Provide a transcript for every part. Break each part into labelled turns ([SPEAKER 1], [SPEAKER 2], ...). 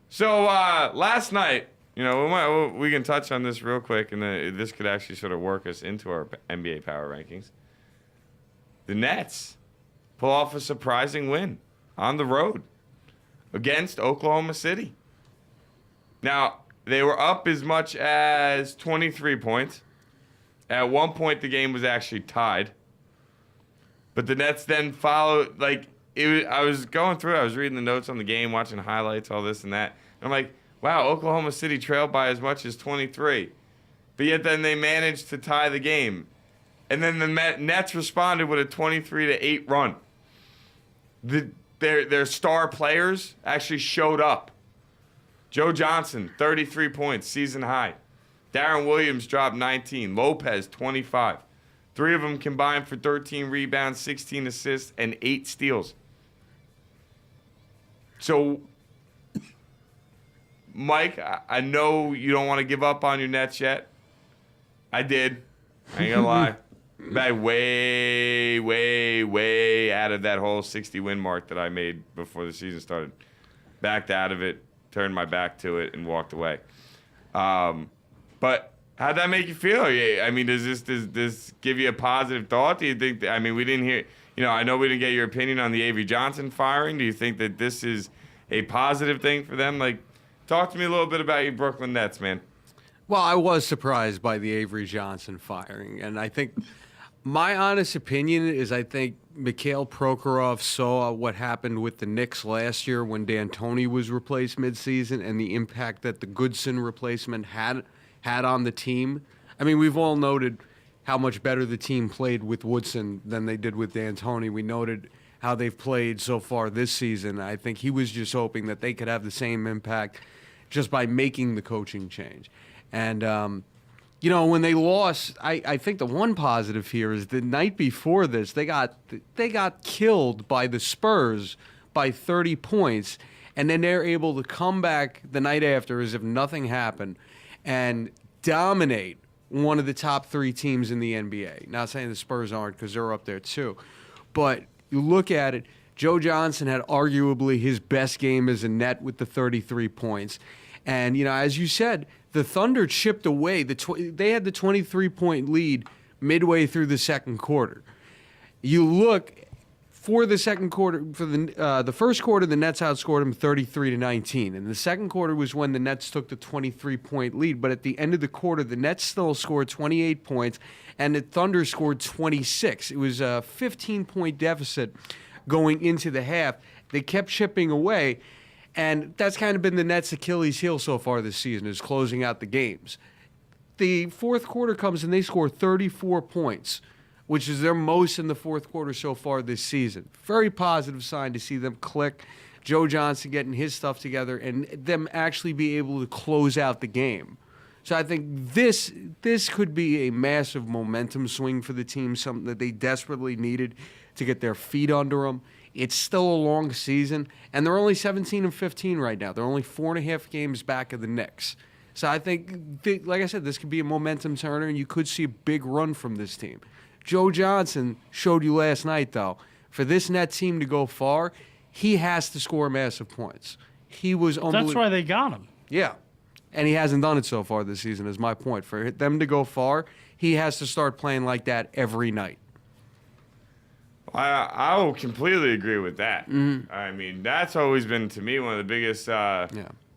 [SPEAKER 1] So last night, we can touch on this real quick, and this could actually sort of work us into our NBA power rankings. The Nets pull off a surprising win on the road against Oklahoma City. Now, they were up as much as 23 points. At one point, the game was actually tied. But the Nets then followed, I was going through, I was reading the notes on the game, watching highlights, all this and that. And I'm like, wow, Oklahoma City trailed by as much as 23. But yet then they managed to tie the game. And then the Nets responded with a 23-8 run. Their star players actually showed up. Joe Johnson, 33 points, season high. Darren Williams dropped 19. Lopez, 25. Three of them combined for 13 rebounds, 16 assists, and 8 steals. So, Mike, I know you don't want to give up on your Nets yet. I did. I ain't gonna lie. Back way, way, way out of that whole 60-win mark that I made before the season started. Backed out of it, turned my back to it, and walked away. But how'd that make you feel? I mean, does this give you a positive thought? Do you think we didn't hear, I know we didn't get your opinion on the Avery Johnson firing. Do you think that this is a positive thing for them? Talk to me a little bit about your Brooklyn Nets, man.
[SPEAKER 2] Well, I was surprised by the Avery Johnson firing, and I think my honest opinion is I think Mikhail Prokhorov saw what happened with the Knicks last year when D'Antoni was replaced midseason and the impact that the Goodson replacement had on the team. I mean, we've all noted how much better the team played with Woodson than they did with D'Antoni. We noted how they've played so far this season. I think he was just hoping that they could have the same impact just by making the coaching change. And, when they lost, I think the one positive here is the night before this, they got killed by the Spurs by 30 points, and then they're able to come back the night after as if nothing happened and dominate one of the top 3 teams in the NBA. Not saying the Spurs aren't, because they're up there too. But you look at it, Joe Johnson had arguably his best game as a net with the 33 points. And, as you said, the Thunder chipped away. They had the 23-point lead midway through the second quarter. You look for the second quarter, for the first quarter, the Nets outscored them 33-19. And the second quarter was when the Nets took the 23-point lead. But at the end of the quarter, the Nets still scored 28 points, and the Thunder scored 26. It was a 15-point deficit going into the half. They kept chipping away. And that's kind of been the Nets' Achilles heel so far this season, is closing out the games. The fourth quarter comes and they score 34 points, which is their most in the fourth quarter so far this season. Very positive sign to see them click, Joe Johnson getting his stuff together, and them actually be able to close out the game. So I think this could be a massive momentum swing for the team, something that they desperately needed to get their feet under them. It's still a long season, and they're only 17-15 right now. They're only 4.5 games back of the Knicks. So I think, like I said, this could be a momentum turner, and you could see a big run from this team. Joe Johnson showed you last night, though, for this Net team to go far, he has to score massive points. He was unbelievable.
[SPEAKER 3] That's why they got him.
[SPEAKER 2] Yeah, and he hasn't done it so far this season, is my point. For them to go far, he has to start playing like that every night.
[SPEAKER 1] I will completely agree with that. Mm-hmm. I mean, that's always been, to me, one of the biggest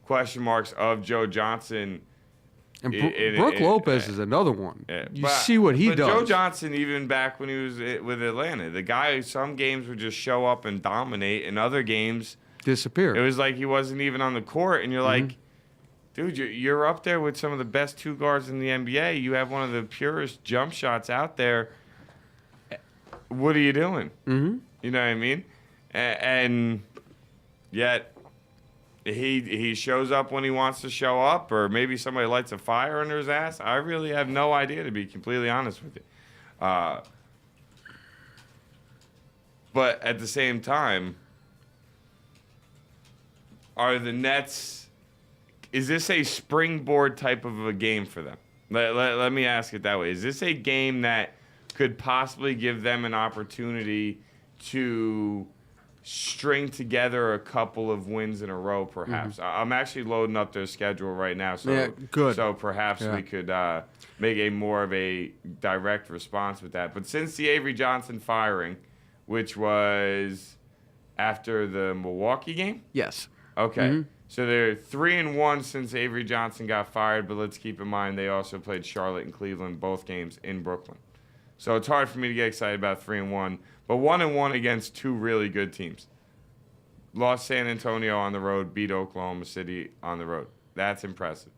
[SPEAKER 1] question marks of Joe Johnson.
[SPEAKER 2] And Brook Lopez is another one. You see what he does.
[SPEAKER 1] Joe Johnson, even back when he was with Atlanta, the guy, some games would just show up and dominate, and other games
[SPEAKER 2] disappear.
[SPEAKER 1] It was like he wasn't even on the court, and you're like, dude, you're up there with some of the best 2 guards in the NBA. You have one of the purest jump shots out there. What are you doing? Mm-hmm. You know what I mean? And yet he shows up when he wants to show up, or maybe somebody lights a fire under his ass. I really have no idea, to be completely honest with you. But at the same time, are the Nets, is this a springboard type of a game for them? Let me ask it that way. Is this a game that could possibly give them an opportunity to string together a couple of wins in a row, perhaps. I'm actually loading up their schedule right now, so
[SPEAKER 2] Yeah, good.
[SPEAKER 1] So perhaps
[SPEAKER 2] Yeah.
[SPEAKER 1] we could make a more of a direct response with that. But since the Avery Johnson firing, which was after the Milwaukee game,
[SPEAKER 2] Yes.
[SPEAKER 1] okay. So they're 3-1 since Avery Johnson got fired, but let's keep in mind they also played Charlotte and Cleveland, both games in Brooklyn. So it's hard for me to get excited about 3-1, but 1-1 against two really good teams. Lost San Antonio on the road, beat Oklahoma City on the road. That's impressive.